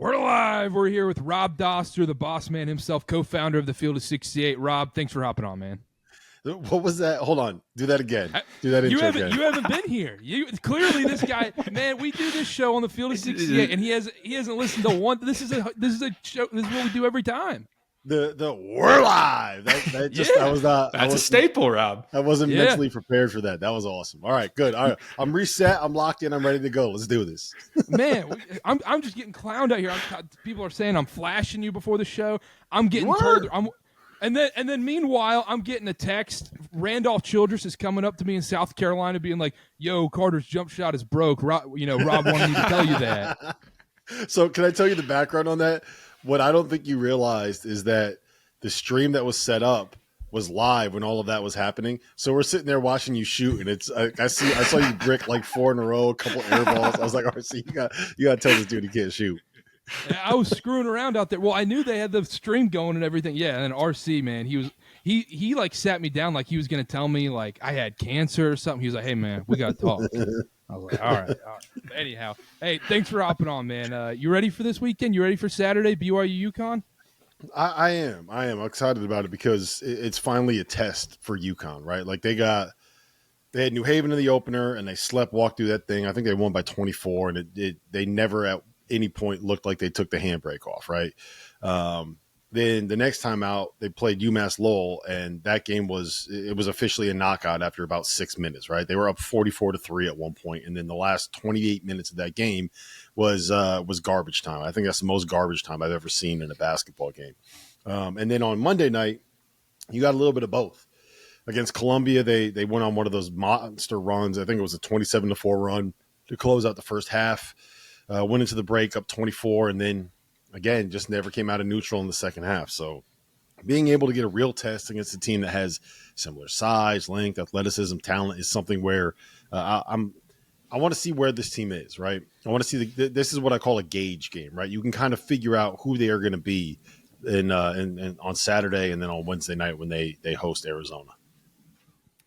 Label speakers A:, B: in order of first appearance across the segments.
A: We're live. We're here with Rob Dauster, the boss man himself, co-founder of the Field of 68. Rob, thanks for hopping on, man.
B: What was that? Hold on. Do that again. Do that intro again.
A: You haven't been here. Clearly this guy, man, we do this show on the Field of 68, and he hasn't listened to one. This is a show. This is what we do every time.
B: The we're live. That's
C: a staple, Rob.
B: I wasn't mentally prepared for that. That was awesome. All right, good. All right, I'm reset. I'm locked in. I'm ready to go. Let's do this.
A: Man, I'm just getting clowned out here. People are saying I'm flashing you before the show. I'm getting told. And then meanwhile, I'm getting a text. Randolph Childress is coming up to me in South Carolina, being like, "Yo, Carter's jump shot is broke." Rob wanted me to tell you that.
B: So, can I tell you the background on that? What I don't think you realized is that the stream that was set up was live when all of that was happening. So we're sitting there watching you shoot, and I saw you brick like 4 in a row, a couple air balls. I was like, RC, you got to tell this dude he can't shoot.
A: I was screwing around out there. Well, I knew they had the stream going and everything. Yeah, and RC, man, he like sat me down like he was going to tell me like I had cancer or something. He was like, "Hey, man, we got to talk." I was like, all right. But anyhow, hey, thanks for hopping on, man. You ready for this weekend? You ready for Saturday, BYU UConn?
B: I am. I'm excited about it because it's finally a test for UConn, right? Like they had New Haven in the opener, and they walked through that thing. I think they won by 24, and they never at any point looked like they took the handbrake off, right? Then the next time out, they played UMass Lowell, and that game was officially a knockout after about 6 minutes, right? They were up 44-3 at one point, and then the last 28 minutes of that game was garbage time. I think that's the most garbage time I've ever seen in a basketball game. And then on Monday night, you got a little bit of both. Against Columbia, they went on one of those monster runs. I think it was a 27-4 run to close out the first half. Went into the break up 24, and then again, just never came out of neutral in the second half. So being able to get a real test against a team that has similar size, length, athleticism, talent is something where I want to see where this team is, right? I want to see this is what I call a gauge game, right? You can kind of figure out who they are going to be in on Saturday and then on Wednesday night when they host Arizona.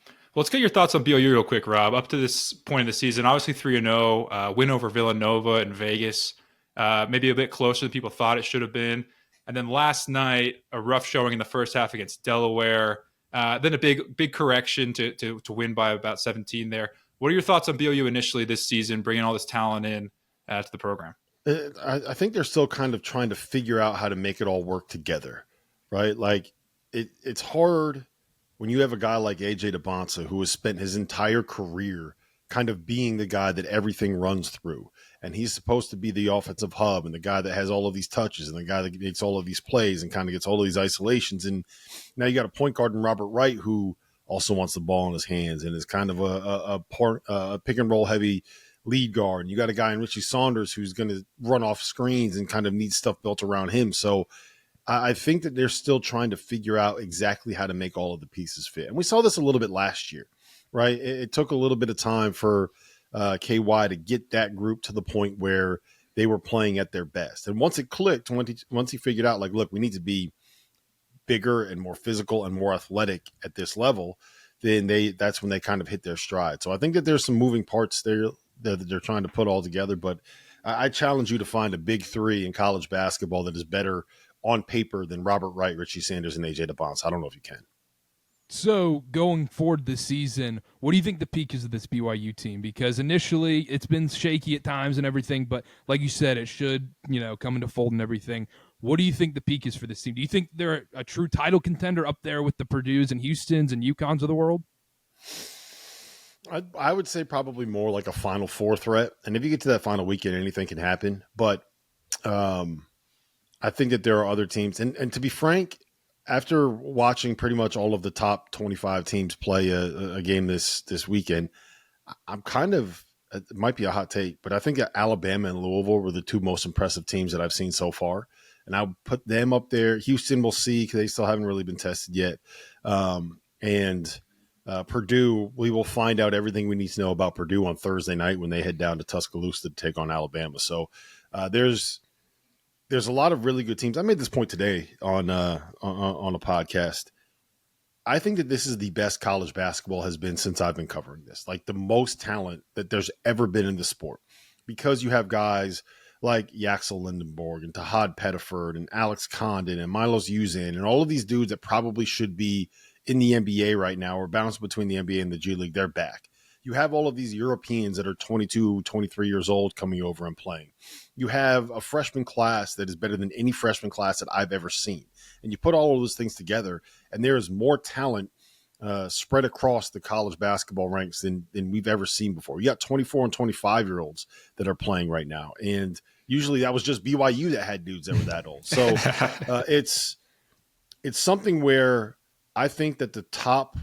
C: Well, let's get your thoughts on BYU real quick, Rob. Up to this point of the season, obviously 3-0, win over Villanova in Vegas. Maybe a bit closer than people thought it should have been. And then last night, a rough showing in the first half against Delaware. Then a big correction to win by about 17 there. What are your thoughts on BYU initially this season, bringing all this talent in to the program?
B: I think they're still kind of trying to figure out how to make it all work together, right? Like it's hard when you have a guy like AJ Dybantsa who has spent his entire career kind of being the guy that everything runs through. And he's supposed to be the offensive hub and the guy that has all of these touches and the guy that makes all of these plays and kind of gets all of these isolations. And now you got a point guard in Robert Wright who also wants the ball in his hands and is kind of a pick and roll heavy lead guard. And you got a guy in Richie Saunders who's going to run off screens and kind of need stuff built around him. So I think that they're still trying to figure out exactly how to make all of the pieces fit. And we saw this a little bit last year, right? It took a little bit of time for KY to get that group to the point where they were playing at their best. And once it clicked, once he figured out, like, look, we need to be bigger and more physical and more athletic at this level, then that's when they kind of hit their stride. So I think that there's some moving parts there that they're trying to put all together. But I challenge you to find a big three in college basketball that is better on paper than Robert Wright, Richie Saunders, and AJ Dybantsa. I don't know if you can.
A: So going forward this season, what do you think the peak is of this BYU team? Because initially it's been shaky at times and everything, but like you said, it should, come into fold and everything. What do you think the peak is for this team? Do you think they're a true title contender up there with the Purdues and Houstons and UConns of the world?
B: I would say probably more like a Final Four threat. And if you get to that final weekend, anything can happen. But I think that there are other teams. And to be frank, after watching pretty much all of the top 25 teams play a game this weekend, I'm kind of – it might be a hot take, but I think that Alabama and Louisville were the two most impressive teams that I've seen so far. And I'll put them up there. Houston we'll see because they still haven't really been tested yet. Purdue, we will find out everything we need to know about Purdue on Thursday night when they head down to Tuscaloosa to take on Alabama. So there's a lot of really good teams. I made this point today on a podcast. I think that this is the best college basketball has been since I've been covering this, like the most talent that there's ever been in the sport, because you have guys like Yaxel Lindenborg and Tahad Pettiford and Alex Condon and Milos Uzan and all of these dudes that probably should be in the NBA right now or bouncing between the NBA and the G League, they're back. You have all of these Europeans that are 22, 23 years old coming over and playing. You have a freshman class that is better than any freshman class that I've ever seen. And you put all of those things together, and there is more talent spread across the college basketball ranks than we've ever seen before. You got 24 and 25-year-olds that are playing right now. And usually that was just BYU that had dudes that were that old. So it's something where I think that the top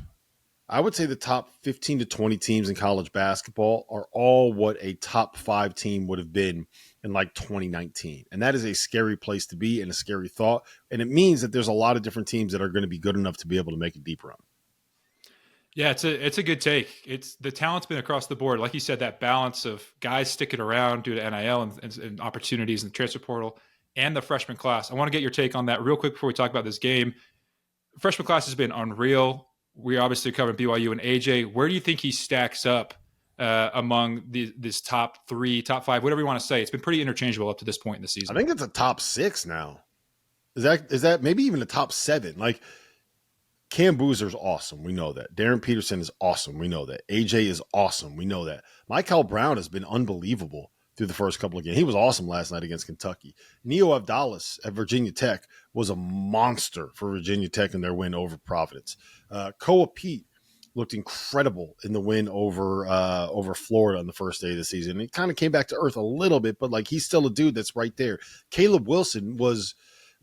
B: 15 to 20 teams in college basketball are all what a top 5 team would have been in like 2019. And that is a scary place to be and a scary thought. And it means that there's a lot of different teams that are going to be good enough to be able to make a deep run.
C: Yeah, it's a good take. It's the talent's been across the board. Like you said, that balance of guys sticking around due to NIL and opportunities in the transfer portal and the freshman class. I want to get your take on that real quick before we talk about this game. Freshman class has been unreal. We obviously covered BYU and AJ. Where do you think he stacks up among this top 3, top 5, whatever you want to say? It's been pretty interchangeable up to this point in the season.
B: I think it's a top 6 now. Is that maybe even a top 7? Like, Cam Boozer's awesome. We know that. Darren Peterson is awesome. We know that. AJ is awesome. We know that. Michael Brown has been unbelievable through the first couple of games. He was awesome last night against Kentucky. Neo Abdallas at Virginia Tech was a monster for Virginia Tech in their win over Providence. Koa Pete looked incredible in the win over Florida on the first day of the season. He kind of came back to earth a little bit, but like he's still a dude that's right there. Caleb Wilson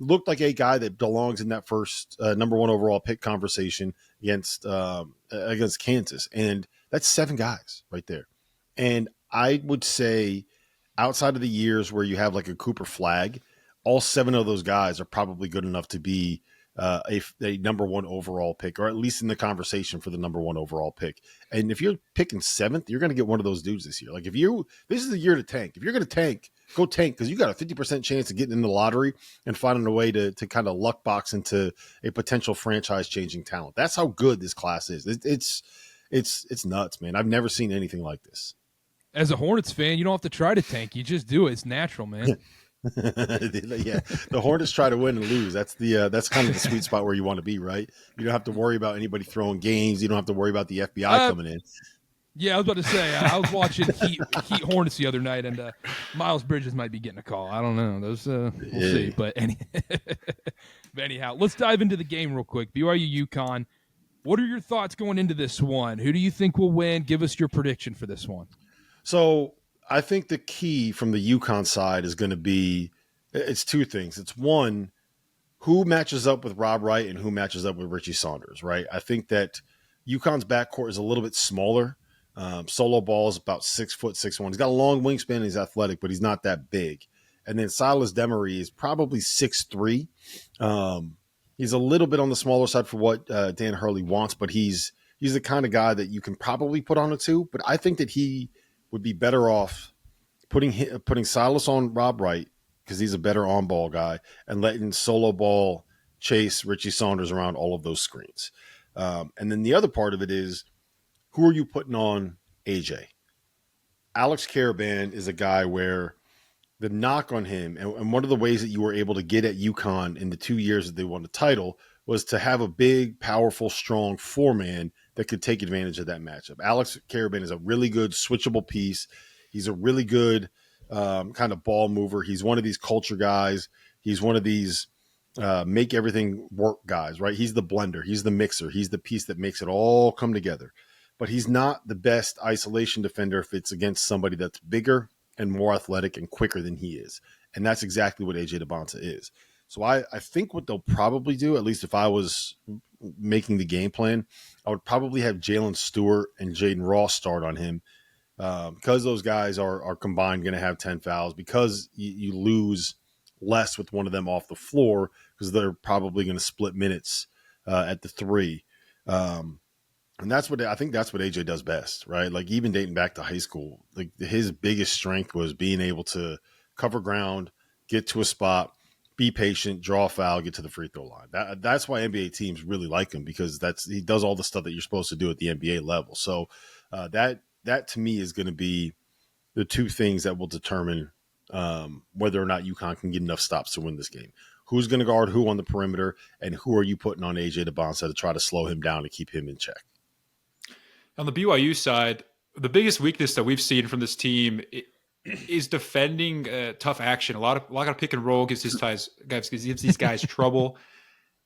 B: looked like a guy that belongs in that first number 1 overall pick conversation against Kansas. And that's 7 guys right there. And I would say outside of the years where you have like a Cooper Flagg, all 7 of those guys are probably good enough to be a number 1 overall pick, or at least in the conversation for the number 1 overall pick. And if you're picking 7th, you're going to get one of those dudes this year. Like this is the year to tank. If you're going to tank, go tank, because you got a 50% chance of getting in the lottery and finding a way to kind of luck box into a potential franchise changing talent. That's how good this class is. It's nuts, man. I've never seen anything like this.
A: As a Hornets fan, you don't have to try to tank. You just do it. It's natural, man.
B: Yeah, the Hornets try to win and lose. That's kind of the sweet spot where you want to be, right? You don't have to worry about anybody throwing games. You don't have to worry about the FBI coming in.
A: Yeah, I was about to say, I was watching Heat Hornets the other night, and Miles Bridges might be getting a call. I don't know. Those we'll see. But anyhow, let's dive into the game real quick. BYU UConn. What are your thoughts going into this one? Who do you think will win? Give us your prediction for this one.
B: So I think the key from the UConn side is going to be, it's 2 things. It's 1, who matches up with Rob Wright and who matches up with Richie Saunders, right? I think that UConn's backcourt is a little bit smaller. Solo Ball is about 6 foot 6'1". He's got a long wingspan and he's athletic, but he's not that big. And then Silas Demery is probably 6'3". He's a little bit on the smaller side for what Dan Hurley wants, but he's the kind of guy that you can probably put on a 2. But I think that he would be better off putting Silas on Rob Wright because he's a better on-ball guy and letting Solo Ball chase Richie Saunders around all of those screens. And then the other part of it is, who are you putting on AJ? Alex Karaban is a guy where the knock on him, and one of the ways that you were able to get at UConn in the 2 years that they won the title was to have a big, powerful, strong 4-man that could take advantage of that matchup. Alex Karaban is a really good switchable piece. He's a really good kind of ball mover. He's one of these culture guys. He's one of these make everything work guys, right? He's the blender. He's the mixer. He's the piece that makes it all come together. But he's not the best isolation defender if it's against somebody that's bigger and more athletic and quicker than he is. And that's exactly what AJ Dybantsa is. So I think what they'll probably do, at least if I was making the game plan, I would probably have Jalen Stewart and Jaden Ross start on him because those guys are combined going to have 10 fouls, because you lose less with one of them off the floor because they're probably going to split minutes at the 3. And that's what I think AJ does best, right? Like even dating back to high school, like his biggest strength was being able to cover ground, get to a spot, be patient, draw a foul, get to the free throw line. That's why NBA teams really like him, because he does all the stuff that you're supposed to do at the NBA level. So that to me is going to be the 2 things that will determine whether or not UConn can get enough stops to win this game. Who's going to guard who on the perimeter, and who are you putting on AJ Dybantsa to try to slow him down and keep him in check?
C: On the BYU side, the biggest weakness that we've seen from this team is defending tough action. A lot of pick and roll gives these guys trouble.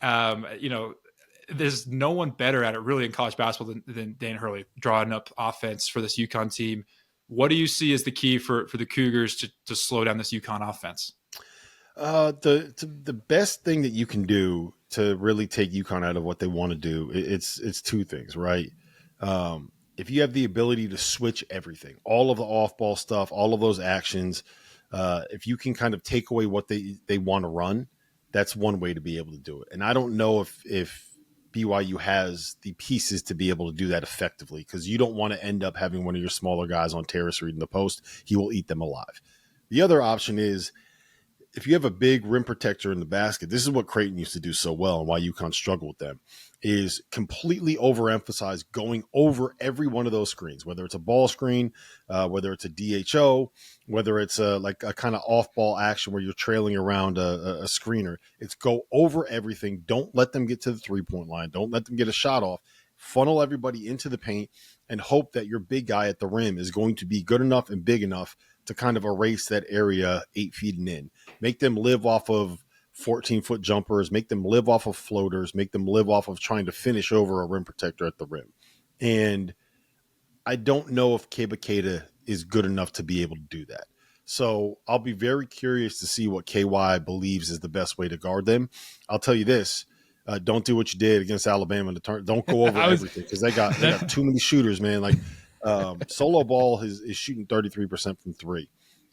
C: There's no one better at it really in college basketball than Dan Hurley drawing up offense for this UConn team. What do you see as the key for the Cougars to slow down this UConn offense?
B: The best thing that you can do to really take UConn out of what they want to do, it's two things, right? If you have the ability to switch everything, all of the off-ball stuff, all of those actions, if you can kind of take away what they want to run, that's one way to be able to do it. And I don't know if BYU has the pieces to be able to do that effectively, because you don't want to end up having one of your smaller guys on terrace reading the post. He will eat them alive. The other option is, if you have a big rim protector in the basket, this is what Creighton used to do so well and why UConn struggled with them, is completely overemphasize going over every one of those screens, whether it's a ball screen, whether it's a DHO, whether it's like a kind of off-ball action where you're trailing around a screener. It's go over everything. Don't let them get to the three-point line. Don't let them get a shot off. Funnel everybody into the paint and hope that your big guy at the rim is going to be good enough and big enough to kind of erase that area 8 feet and in. Make them live off of 14-foot jumpers, make them live off of floaters, make them live off of trying to finish over a rim protector at the rim. And I don't know if Keba Keita is good enough to be able to do that. So I'll be very curious to see what KY believes is the best way to guard them. I'll tell you this. Don't do what you did against Alabama in the turn. Don't go over everything, because they got too many shooters, man. Like Solo Ball is shooting 33% from three,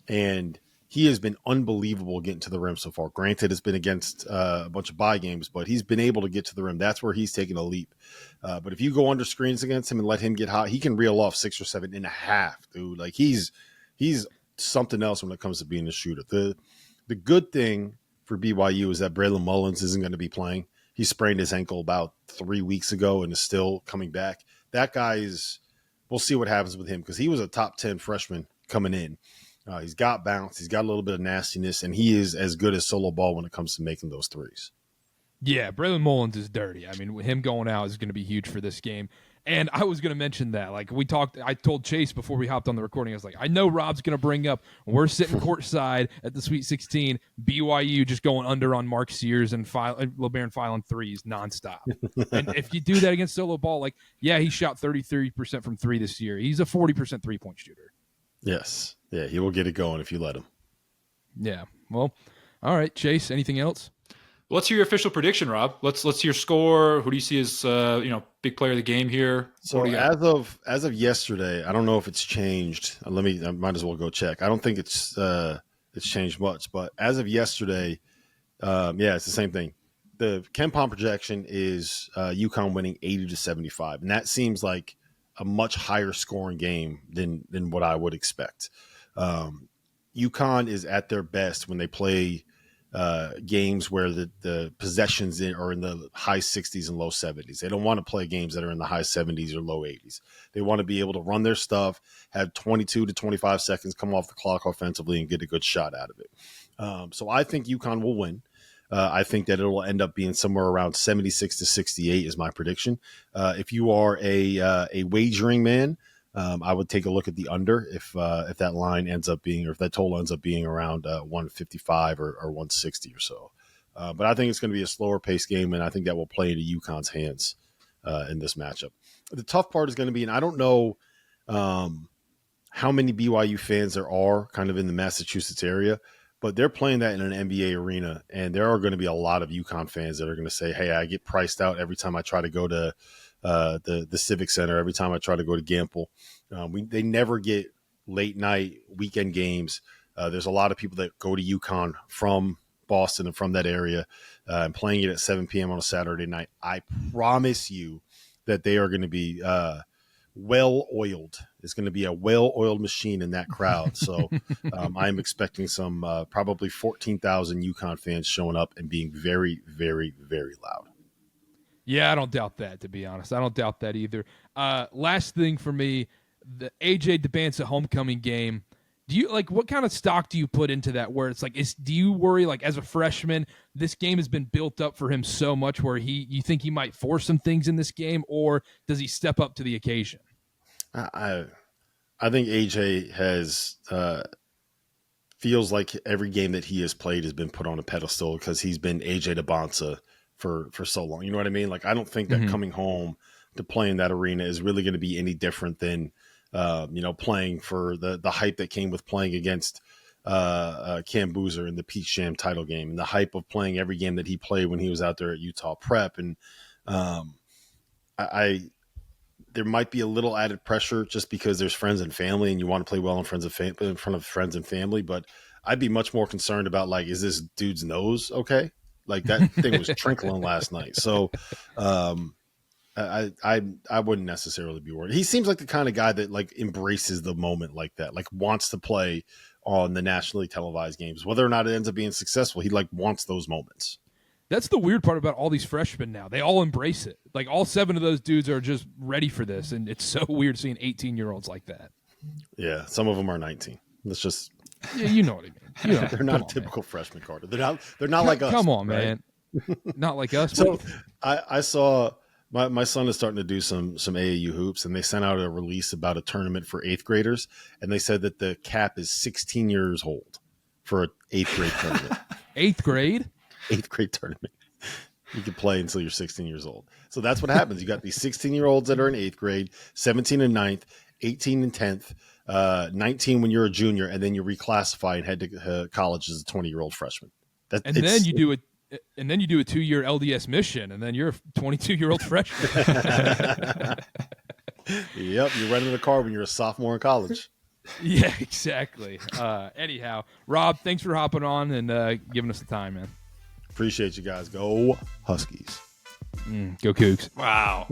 B: and he has been unbelievable getting to the rim so far. Granted, it's been against a bunch of bye games, but he's been able to get to the rim. That's where he's taking a leap. But if you go under screens against him and let him get hot, he can reel off 6 or 7.5, dude. Like he's something else when it comes to being a shooter. The good thing for BYU is that Braylon Mullins isn't going to be playing. He sprained his ankle about 3 weeks ago and is still coming back. That guy we'll see what happens with him, because he was a top 10 freshman coming in. He's got bounce. He's got a little bit of nastiness, and he is as good as Solo Ball when it comes to making those threes.
A: Yeah, Braylon Mullins is dirty. I mean, him going out is going to be huge for this game. And I was going to mention that. Like I told Chase before we hopped on the recording, I was like, I know Rob's going to bring up, we're sitting courtside at the Sweet 16, BYU just going under on Mark Sears and LeBaron filing threes nonstop. And if you do that against Solo Ball, like, yeah, he shot 33% from three this year. He's a 40% three-point shooter.
B: Yes. Yeah, he will get it going if you let him.
A: Yeah. Well, all right, Chase, anything else?
C: Let's hear your official prediction, Rob. Let's hear score. Who do you see as big player of the game here?
B: So as of yesterday, I don't know if it's changed. I might as well go check. I don't think it's changed much, but as of yesterday, it's the same thing. The KenPom projection is UConn winning 80-75, and that seems like a much higher scoring game than what I would expect. UConn is at their best when they play games where the possessions are in the high 60s and low 70s. They don't want to play games that are in the high 70s or low 80s. They want to be able to run their stuff, have 22 to 25 seconds come off the clock offensively, and get a good shot out of it. So I think UConn will win. I think that it will end up being somewhere around 76-68 is my prediction. If you are a wagering man, I would take a look at the under if that line ends up being, or if that total ends up being around 155 or 160 or so. But I think it's going to be a slower paced game, and I think that will play into UConn's hands in this matchup. The tough part is going to be, and I don't know how many BYU fans there are kind of in the Massachusetts area, but they're playing that in an NBA arena, and there are going to be a lot of UConn fans that are going to say, hey, I get priced out every time I try to go to the Civic Center, every time I try to go to Gamble. They never get late night weekend games. There's a lot of people that go to UConn from Boston and from that area and playing it at 7 p.m. on a Saturday night. I promise you that they are going to be well-oiled. It's going to be a well-oiled machine in that crowd. So I'm expecting some probably 14,000 UConn fans showing up and being very, very, very loud.
A: Yeah, I don't doubt that, to be honest. I don't doubt that either. Last thing for me, the AJ Dybantsa homecoming game. Do you like what kind of stock do you put into that? Where it's like, do you worry like as a freshman, this game has been built up for him so much where you think he might force some things in this game, or does he step up to the occasion?
B: I think AJ has feels like every game that he has played has been put on a pedestal because he's been AJ Dybantsa for so long. You know what I mean? Like I don't think that coming home to play in that arena is really going to be any different than playing for the hype that came with playing against Cam Boozer in the Pete Sham title game, and the hype of playing every game that he played when he was out there at Utah Prep. And there might be a little added pressure just because there's friends and family, and you want to play well in front of friends and family. But I'd be much more concerned about like, is this dude's nose okay? Like that thing was trickling last night. So I wouldn't necessarily be worried. He seems like the kind of guy that like embraces the moment like that, like wants to play on the nationally televised games, whether or not it ends up being successful. He like wants those moments.
A: That's the weird part about all these freshmen now. They all embrace it. Like all 7 of those dudes are just ready for this, and it's so weird seeing 18-year-olds like that.
B: Yeah, some of them are 19. That's just
A: you know what I mean.
B: They're not a typical freshman, Carter. They're not like us.
A: Come on,
B: right?
A: man. Not like us.
B: So I saw my son is starting to do some AAU hoops, and they sent out a release about a tournament for 8th graders, and they said that the cap is 16 years old for an 8th grade tournament.
A: 8th grade?
B: 8th grade tournament. You can play until you're 16 years old. So that's what happens. You got these 16-year-olds that are in 8th grade, 17 in 9th, 18 in 10th, 19 when you're a junior, and then you reclassify and head to college as a 20-year-old freshman.
A: Then you do a 2-year LDS mission, and then you're a 22-year-old freshman.
B: Yep, you're renting a car when you're a sophomore in college.
A: Yeah, exactly. Anyhow, Rob, thanks for hopping on and giving us the time, man.
B: Appreciate you guys. Go Huskies.
A: Go Cougs.
C: Wow.